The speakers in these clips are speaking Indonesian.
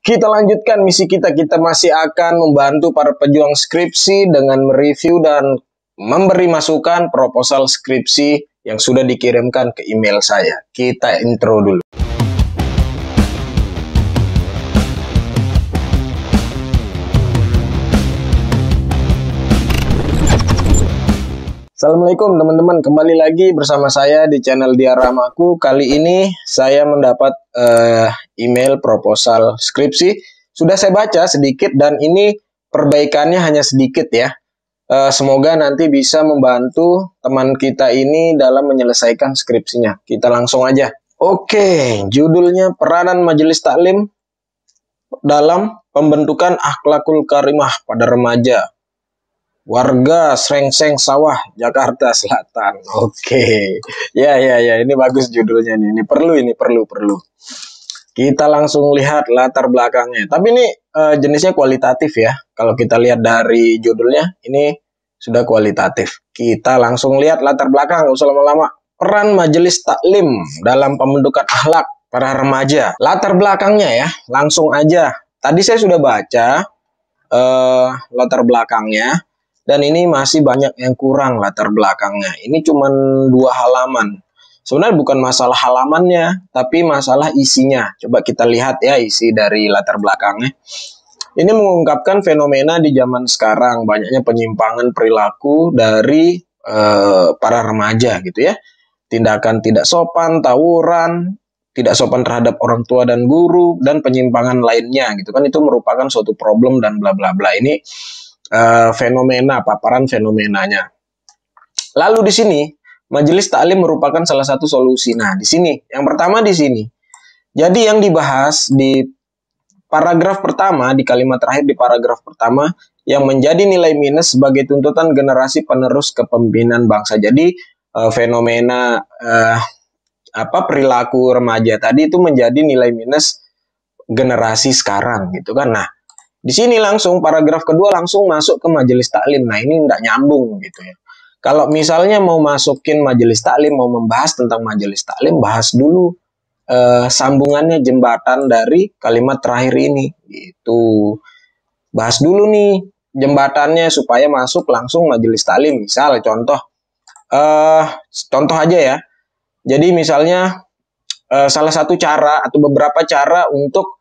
Kita lanjutkan misi kita. Kita masih akan membantu para pejuang skripsi dengan mereview dan memberi masukan proposal skripsi yang sudah dikirimkan ke email saya. Kita intro dulu. Assalamualaikum teman-teman, kembali lagi bersama saya di channel Diaramaku. Kali ini saya mendapat email proposal skripsi. Sudah saya baca sedikit dan ini perbaikannya hanya sedikit ya. Semoga nanti bisa membantu teman kita ini dalam menyelesaikan skripsinya. Kita langsung aja. Oke, judulnya Peranan Majelis Taklim dalam Pembentukan Akhlakul Karimah pada Remaja. Warga Srengseng Sawah, Jakarta Selatan. Oke. Ya, ini bagus judulnya nih. Ini perlu. Kita langsung lihat latar belakangnya. Tapi ini jenisnya kualitatif ya. Kalau kita lihat dari judulnya, ini sudah kualitatif. Kita langsung lihat latar belakang, nggak usah lama-lama. Peran Majelis Taklim dalam pembentukan akhlak para remaja. Latar belakangnya ya, langsung aja. Tadi saya sudah baca latar belakangnya. Dan ini masih banyak yang kurang latar belakangnya. Ini cuma 2 halaman. Sebenarnya bukan masalah halamannya, tapi masalah isinya. Coba kita lihat ya isi dari latar belakangnya. Ini mengungkapkan fenomena di zaman sekarang. Banyaknya penyimpangan perilaku dari para remaja gitu ya. Tindakan tidak sopan, tawuran, tidak sopan terhadap orang tua dan guru, dan penyimpangan lainnya gitu kan. Itu merupakan suatu problem dan bla bla bla. Ini fenomena, paparan fenomenanya. Lalu di sini Majelis Taklim merupakan salah satu solusi. Nah, di sini yang pertama di sini. Jadi yang dibahas di paragraf pertama, di kalimat terakhir di paragraf pertama, yang menjadi nilai minus sebagai tuntutan generasi penerus kepemimpinan bangsa. Jadi fenomena perilaku remaja tadi itu menjadi nilai minus generasi sekarang gitu kan. Nah, di sini langsung paragraf kedua langsung masuk ke Majelis Taklim. Nah, ini nggak nyambung gitu ya. Kalau misalnya mau masukin Majelis Taklim, mau membahas tentang Majelis Taklim, bahas dulu sambungannya, jembatan dari kalimat terakhir ini gitu. Bahas dulu nih jembatannya supaya masuk langsung Majelis Taklim. Misal contoh aja ya. Jadi misalnya salah satu cara atau beberapa cara untuk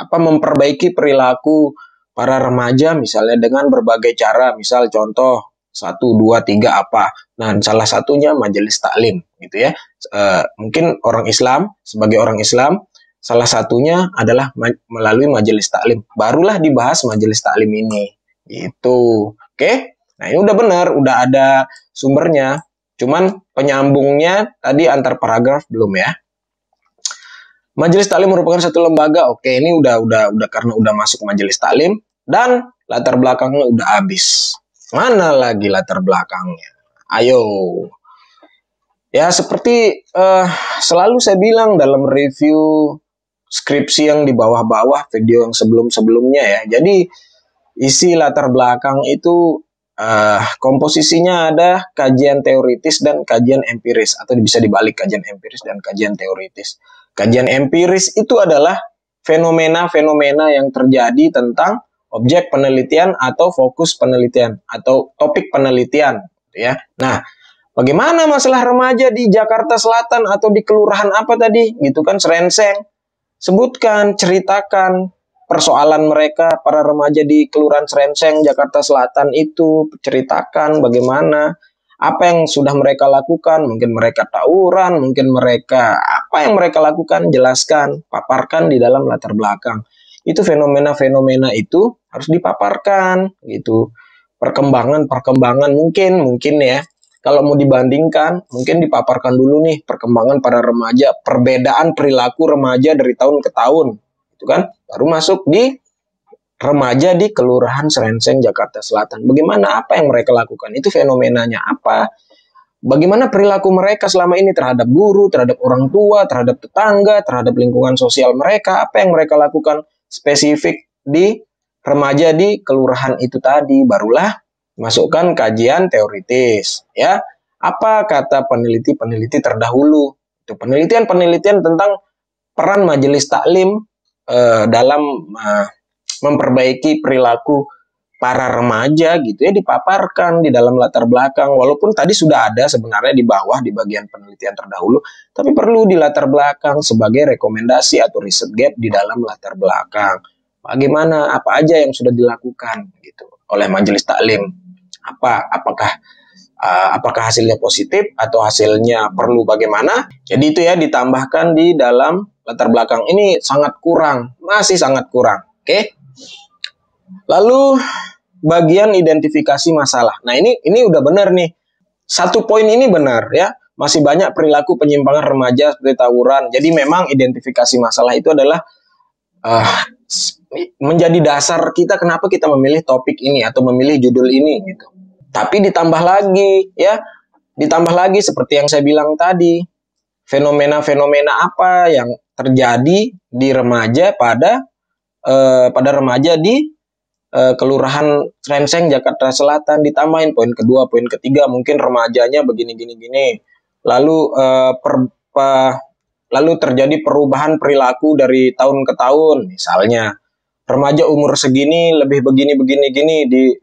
memperbaiki perilaku para remaja misalnya dengan berbagai cara, misal contoh 1, 2, 3 apa. Nah, salah satunya Majelis Taklim gitu ya. Mungkin orang Islam, sebagai orang Islam, salah satunya adalah melalui Majelis Taklim. Barulah dibahas Majelis Taklim ini gitu. Oke? Nah, ini udah benar, udah ada sumbernya. Cuman penyambungnya tadi antar paragraf belum ya. Majelis Taklim merupakan satu lembaga. Oke, ini udah karena udah masuk Majelis Taklim dan latar belakangnya udah habis. Mana lagi latar belakangnya? Ayo. Ya, seperti selalu saya bilang dalam review skripsi yang di bawah-bawah, video yang sebelum-sebelumnya ya. Jadi isi latar belakang itu komposisinya ada kajian teoritis dan kajian empiris, atau bisa dibalik, kajian empiris dan kajian teoritis. Kajian empiris itu adalah fenomena-fenomena yang terjadi tentang objek penelitian atau fokus penelitian atau topik penelitian ya. Nah, bagaimana masalah remaja di Jakarta Selatan atau di kelurahan apa tadi gitu kan, Srengseng. Sebutkan, ceritakan persoalan mereka, para remaja di Kelurahan Srengseng, Jakarta Selatan itu, ceritakan bagaimana, apa yang sudah mereka lakukan, mungkin mereka tawuran, mungkin mereka, apa yang mereka lakukan, jelaskan, paparkan di dalam latar belakang. Itu fenomena-fenomena itu harus dipaparkan, gitu. Perkembangan mungkin ya, kalau mau dibandingkan, mungkin dipaparkan dulu nih, perkembangan para remaja, perbedaan perilaku remaja dari tahun ke tahun, itu kan, baru masuk di remaja di Kelurahan Srengseng, Jakarta Selatan. Bagaimana, apa yang mereka lakukan? Itu fenomenanya apa? Bagaimana perilaku mereka selama ini terhadap guru, terhadap orang tua, terhadap tetangga, terhadap lingkungan sosial mereka? Apa yang mereka lakukan spesifik di remaja di kelurahan itu tadi? Barulah masukkan kajian teoritis. Ya, apa kata peneliti-peneliti terdahulu? Itu penelitian-penelitian tentang peran Majelis Taklim dalam memperbaiki perilaku para remaja gitu ya, dipaparkan di dalam latar belakang. Walaupun tadi sudah ada sebenarnya di bawah di bagian penelitian terdahulu, tapi perlu di latar belakang sebagai rekomendasi atau riset gap di dalam latar belakang. Bagaimana, apa aja yang sudah dilakukan gitu oleh majelis taklim? Apakah hasilnya positif atau hasilnya perlu bagaimana? Jadi itu ya, ditambahkan di dalam latar belakang. Ini sangat kurang, masih sangat kurang. Oke. Lalu bagian identifikasi masalah. Nah, ini udah benar nih. Satu poin ini benar ya. Masih banyak perilaku penyimpangan remaja seperti tawuran. Jadi memang identifikasi masalah itu adalah menjadi dasar kita kenapa kita memilih topik ini atau memilih judul ini gitu. Tapi ditambah lagi seperti yang saya bilang tadi, fenomena-fenomena apa yang terjadi di remaja pada remaja di Kelurahan Srenseng, Jakarta Selatan, ditambahin poin kedua, poin ketiga, mungkin remajanya begini. Lalu terjadi perubahan perilaku dari tahun ke tahun, misalnya remaja umur segini lebih begini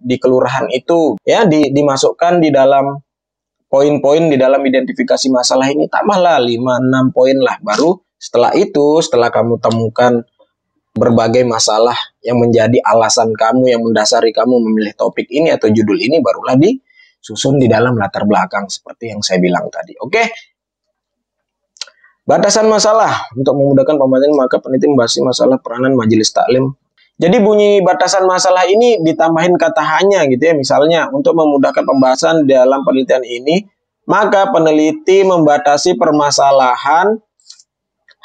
di kelurahan itu, ya dimasukkan di dalam poin-poin di dalam identifikasi masalah ini, tambahlah 5-6 poin lah. Baru setelah itu, setelah kamu temukan berbagai masalah yang menjadi alasan kamu, yang mendasari kamu memilih topik ini atau judul ini, barulah disusun di dalam latar belakang seperti yang saya bilang tadi. Oke. Batasan masalah. Untuk memudahkan pembahasan, maka peneliti membahas masalah peranan majelis taklim. Jadi bunyi batasan masalah ini ditambahin kata hanya gitu ya. Misalnya untuk memudahkan pembahasan dalam penelitian ini, maka peneliti membatasi permasalahan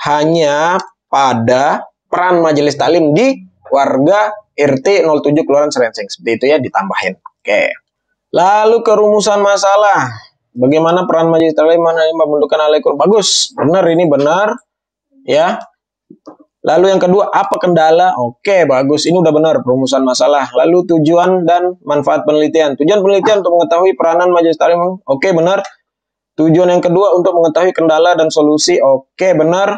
hanya pada peran majelis taklim di warga RT 07 Kelurahan Srenseng. Seperti itu ya, ditambahin. Oke. Lalu kerumusan masalah. Bagaimana peran majelis taklim membentukkan alaikur? Bagus. Benar, ini benar. Ya. Lalu yang kedua, apa kendala? Oke, bagus. Ini udah benar, perumusan masalah. Lalu tujuan dan manfaat penelitian. Tujuan penelitian untuk mengetahui peranan majelis taklim. Oke, benar. Tujuan yang kedua untuk mengetahui kendala dan solusi. Oke, benar.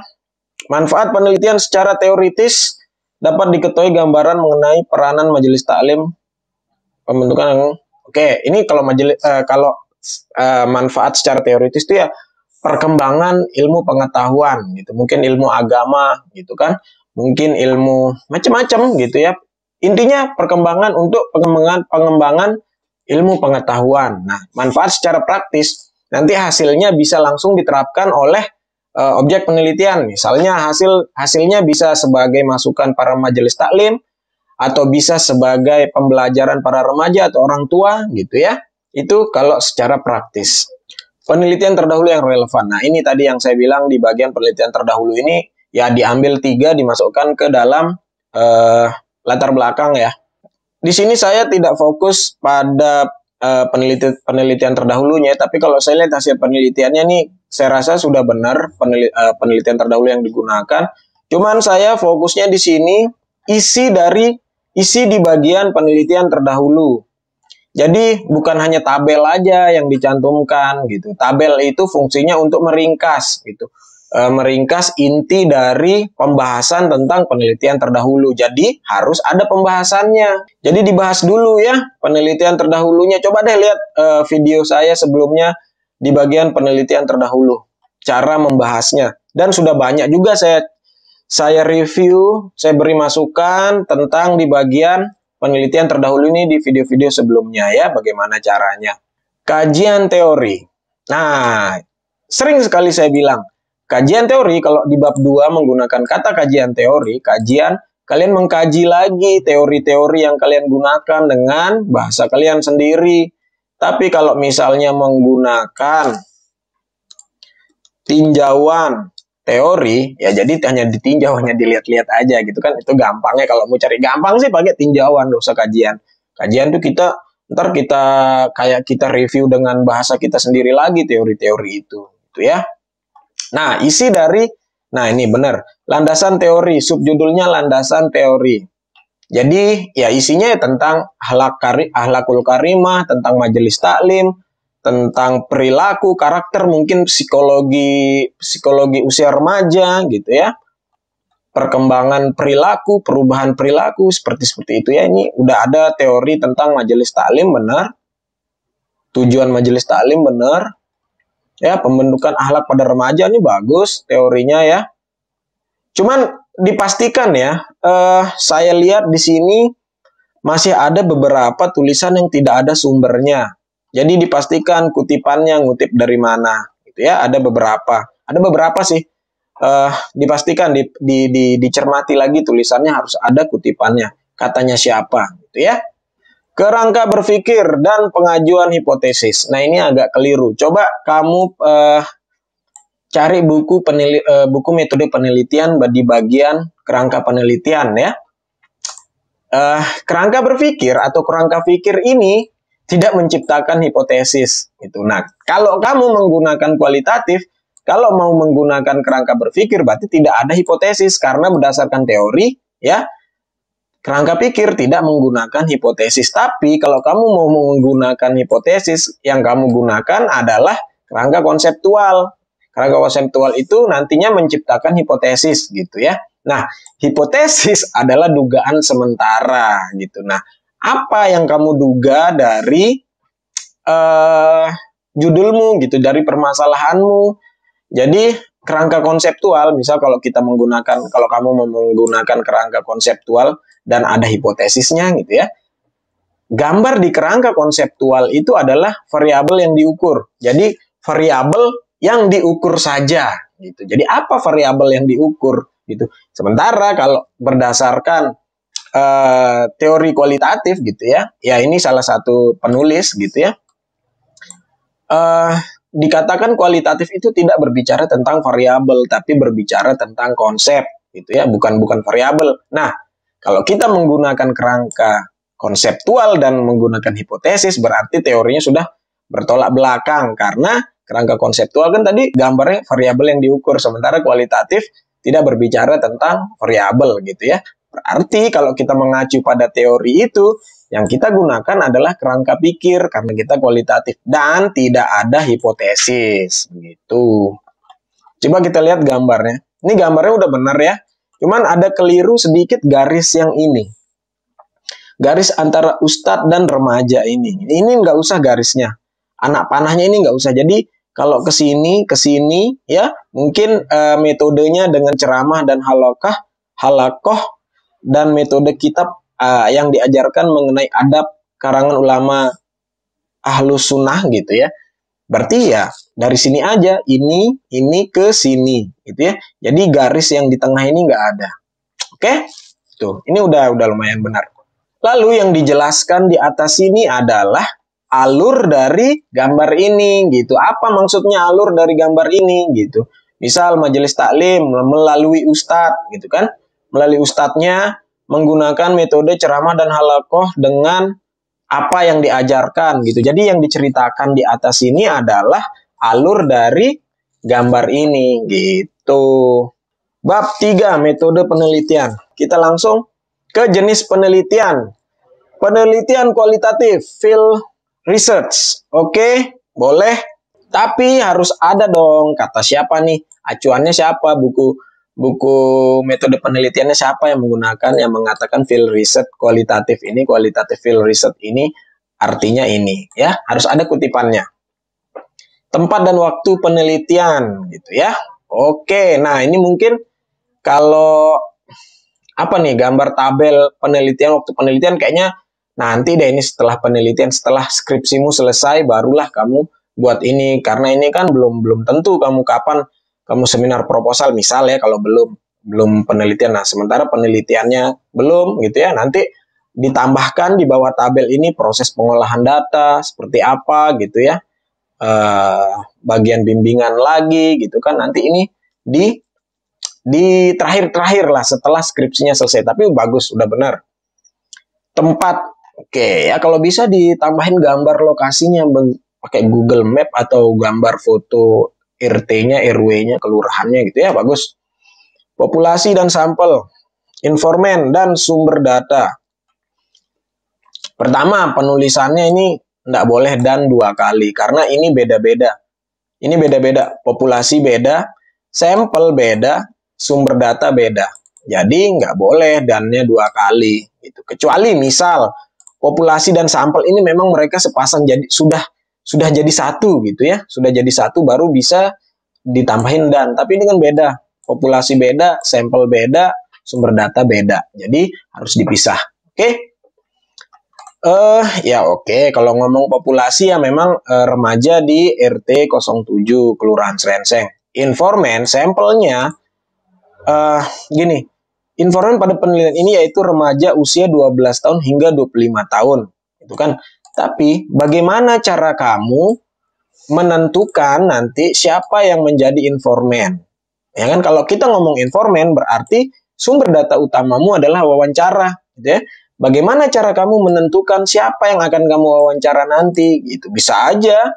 Manfaat penelitian secara teoritis dapat diketahui gambaran mengenai peranan majelis taklim pembentukan. Oke, ini kalau manfaat secara teoritis itu ya perkembangan ilmu pengetahuan gitu, mungkin ilmu agama gitu kan, mungkin ilmu macam-macam gitu ya. Intinya perkembangan untuk pengembangan ilmu pengetahuan. Nah, manfaat secara praktis nanti hasilnya bisa langsung diterapkan oleh objek penelitian. Misalnya hasilnya bisa sebagai masukan para majelis taklim atau bisa sebagai pembelajaran para remaja atau orang tua gitu ya. Itu kalau secara praktis. Penelitian terdahulu yang relevan. Nah, ini tadi yang saya bilang di bagian penelitian terdahulu ini ya diambil 3 dimasukkan ke dalam latar belakang ya. Di sini saya tidak fokus pada penelitian terdahulunya, tapi kalau saya lihat hasil penelitiannya nih, saya rasa sudah benar penelitian terdahulu yang digunakan. Cuman saya fokusnya di sini isi di bagian penelitian terdahulu. Jadi bukan hanya tabel aja yang dicantumkan gitu. Tabel itu fungsinya untuk meringkas gitu. Meringkas inti dari pembahasan tentang penelitian terdahulu. Jadi harus ada pembahasannya. Jadi dibahas dulu ya penelitian terdahulunya. Coba deh lihat video saya sebelumnya di bagian penelitian terdahulu. Cara membahasnya. Dan sudah banyak juga saya review, saya beri masukan tentang di bagian penelitian terdahulu ini di video-video sebelumnya ya, bagaimana caranya. Kajian teori. Nah, sering sekali saya bilang, kajian teori kalau di bab 2 menggunakan kata kajian teori, kalian mengkaji lagi teori-teori yang kalian gunakan dengan bahasa kalian sendiri. Tapi kalau misalnya menggunakan tinjauan teori, ya jadi hanya ditinjau, hanya dilihat-lihat aja gitu kan. Itu gampangnya kalau mau cari gampang sih pakai tinjauan, gak usah kajian. Kajian tuh ntar kita review dengan bahasa kita sendiri lagi teori-teori itu gitu ya. Nah, ini benar. Landasan teori, subjudulnya landasan teori. Jadi ya isinya tentang akhlakul karimah, tentang majelis taklim, tentang perilaku, karakter, mungkin psikologi usia remaja gitu ya. perkembangan perilaku, perubahan perilaku, seperti itu ya. Ini udah ada teori tentang majelis taklim, benar. Tujuan majelis taklim, benar. Ya, pembentukan akhlak pada remaja ini bagus teorinya ya. Cuman dipastikan ya, saya lihat di sini masih ada beberapa tulisan yang tidak ada sumbernya. Jadi dipastikan kutipannya ngutip dari mana, gitu ya. Ada beberapa sih. Dipastikan dicermati lagi tulisannya harus ada kutipannya. Katanya siapa, gitu ya. Kerangka berpikir dan pengajuan hipotesis. Nah, ini agak keliru. Coba kamu cari buku metode penelitian di bagian kerangka penelitian ya. Kerangka berpikir atau kerangka pikir ini tidak menciptakan hipotesis gitu. Nah, kalau kamu menggunakan kualitatif, kalau mau menggunakan kerangka berpikir berarti tidak ada hipotesis karena berdasarkan teori ya. Kerangka pikir tidak menggunakan hipotesis. Tapi kalau kamu mau menggunakan hipotesis, yang kamu gunakan adalah kerangka konseptual. Kerangka konseptual itu nantinya menciptakan hipotesis gitu ya. Nah, hipotesis adalah dugaan sementara gitu. Nah, apa yang kamu duga dari judulmu gitu, dari permasalahanmu. Jadi kerangka konseptual, misal kalau kamu menggunakan kerangka konseptual dan ada hipotesisnya gitu ya. Gambar di kerangka konseptual itu adalah variabel yang diukur. Jadi variabel yang diukur saja gitu. Jadi apa variabel yang diukur gitu. Sementara kalau berdasarkan teori kualitatif gitu ya. Ya ini salah satu penulis gitu ya. Dikatakan kualitatif itu tidak berbicara tentang variabel tapi berbicara tentang konsep gitu ya, bukan variabel. Nah, kalau kita menggunakan kerangka konseptual dan menggunakan hipotesis berarti teorinya sudah bertolak belakang karena kerangka konseptual kan tadi gambarnya variabel yang diukur sementara kualitatif tidak berbicara tentang variabel gitu ya. Berarti kalau kita mengacu pada teori itu yang kita gunakan adalah kerangka pikir karena kita kualitatif dan tidak ada hipotesis gitu. Coba kita lihat gambarnya. Ini gambarnya udah benar ya. Cuman ada keliru sedikit garis yang ini. Garis antara ustadz dan remaja ini. Ini nggak usah garisnya. Anak panahnya ini nggak usah. Jadi kalau ke sini ya mungkin metodenya dengan ceramah dan halakoh dan metode kitab yang diajarkan mengenai adab karangan ulama ahlus sunnah gitu ya. Berarti ya dari sini aja, ini ke sini gitu ya. Jadi garis yang di tengah ini nggak ada. Oke? Tuh, ini udah lumayan benar. Lalu yang dijelaskan di atas ini adalah alur dari gambar ini gitu. Apa maksudnya alur dari gambar ini gitu. Misal majelis taklim melalui ustadz gitu kan. Melalui ustadznya menggunakan metode ceramah dan halakoh dengan apa yang diajarkan gitu. Jadi yang diceritakan di atas ini adalah alur dari gambar ini gitu. Bab 3 metode penelitian. Kita langsung ke jenis penelitian. Penelitian kualitatif, field research. Oke, boleh. Tapi harus ada dong kata siapa nih? Acuannya siapa? Buku metode penelitiannya siapa yang mengatakan field research kualitatif field research ini artinya ini ya, harus ada kutipannya. Tempat dan waktu penelitian gitu ya. Oke, nah ini mungkin kalau apa nih gambar tabel penelitian waktu penelitian kayaknya nanti deh ini setelah penelitian, setelah skripsimu selesai barulah kamu buat ini karena ini kan belum tentu kamu kapan kamu seminar proposal misal ya kalau belum penelitian. Nah, sementara penelitiannya belum gitu ya. Nanti ditambahkan di bawah tabel ini proses pengolahan data seperti apa gitu ya. Bagian bimbingan lagi gitu kan. Nanti ini di terakhir lah setelah skripsinya selesai. Tapi bagus, udah benar. Tempat, oke ya kalau bisa ditambahin gambar lokasinya pakai Google Map atau gambar foto RT-nya, RW-nya, kelurahannya gitu ya, bagus. Populasi dan sampel, informan dan sumber data. Pertama, penulisannya ini tidak boleh dan 2 kali, karena ini beda-beda. Ini beda-beda, populasi beda, sampel beda, sumber data beda. Jadi nggak boleh dannya 2 kali. Gitu. Kecuali misal populasi dan sampel ini memang mereka sepasang jadi sudah jadi satu gitu ya, sudah jadi satu baru bisa ditambahin dan. Tapi ini kan beda, populasi beda, sampel beda, sumber data beda. Jadi harus dipisah. Oke? Ya oke. Kalau ngomong populasi ya memang remaja di RT 07 Kelurahan Srenseng. Informan sampelnya gini. Informan pada penelitian ini yaitu remaja usia 12 tahun hingga 25 tahun. Itu kan. Tapi bagaimana cara kamu menentukan nanti siapa yang menjadi informan? Ya kan, kalau kita ngomong informan berarti sumber data utamamu adalah wawancara, gitu ya. Bagaimana cara kamu menentukan siapa yang akan kamu wawancara nanti? Gitu. Bisa aja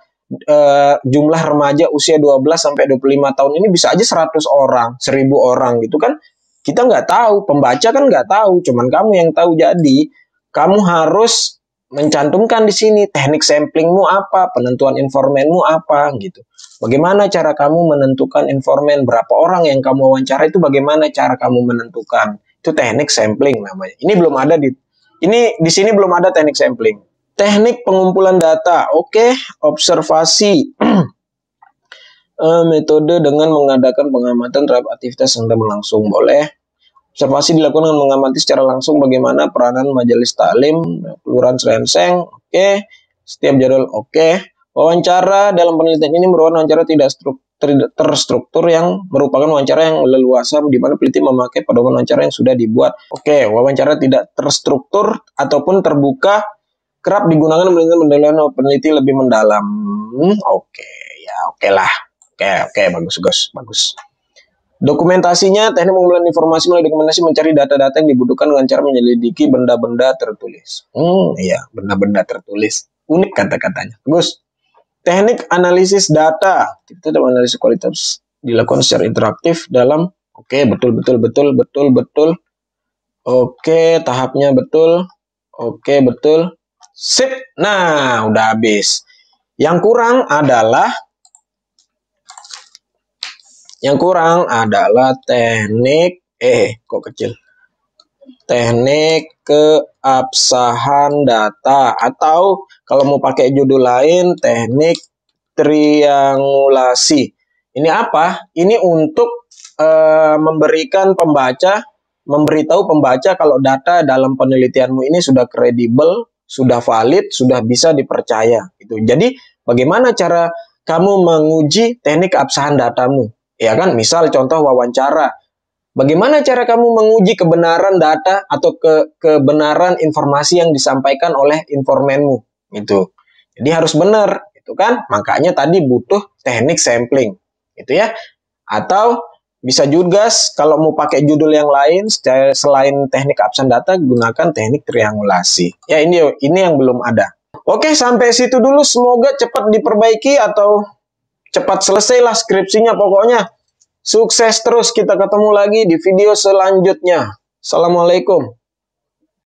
jumlah remaja usia 12 sampai 25 tahun ini bisa aja 100 orang, 1000 orang gitu kan. Kita nggak tahu, pembaca kan nggak tahu, cuman kamu yang tahu. Jadi, kamu harus mencantumkan di sini teknik samplingmu apa, penentuan informanmu apa gitu. Bagaimana cara kamu menentukan informan, berapa orang yang kamu wawancara itu bagaimana cara kamu menentukan. Itu teknik sampling namanya. Ini belum ada di sini belum ada teknik sampling. Teknik pengumpulan data. Oke, observasi. Metode dengan mengadakan pengamatan terhadap aktivitas yang sedang berlangsung. Boleh. Observasi dilakukan dengan mengamati secara langsung bagaimana peranan majelis taklim Kelurahan Srenseng. Oke. Setiap jadwal oke. Wawancara dalam penelitian ini merupakan wawancara tidak terstruktur yang merupakan wawancara yang leluasa di mana peneliti memakai pedoman wawancara yang sudah dibuat. Oke, wawancara tidak terstruktur ataupun terbuka kerap digunakan peneliti lebih mendalam. Oke, ya oke lah. Oke, bagus. Dokumentasinya, teknik pengumpulan informasi melalui dokumentasi mencari data-data yang dibutuhkan dengan cara menyelidiki benda-benda tertulis. Iya, benda-benda tertulis. Unik kata-katanya. Bagus. Teknik analisis data. Kita dalam analisis kualitas dilakukan secara interaktif dalam betul. Oke, tahapnya betul. Oke, betul. Sip. Nah, udah habis. Yang kurang adalah teknik teknik keabsahan data, atau kalau mau pakai judul lain teknik triangulasi. Ini apa? Ini untuk memberitahu pembaca kalau data dalam penelitianmu ini sudah kredibel, sudah valid, sudah bisa dipercaya. Gitu. Jadi bagaimana cara kamu menguji teknik keabsahan datamu? Ya kan, misal contoh wawancara. Bagaimana cara kamu menguji kebenaran data atau kebenaran informasi yang disampaikan oleh informanmu? Gitu. Jadi harus benar, itu kan? Makanya tadi butuh teknik sampling, gitu ya. Atau bisa juga kalau mau pakai judul yang lain selain teknik keabsahan data, gunakan teknik triangulasi. Ya ini yang belum ada. Oke, sampai situ dulu. Semoga cepat diperbaiki atau cepat selesailah skripsinya pokoknya. Sukses terus, kita ketemu lagi di video selanjutnya. Assalamualaikum.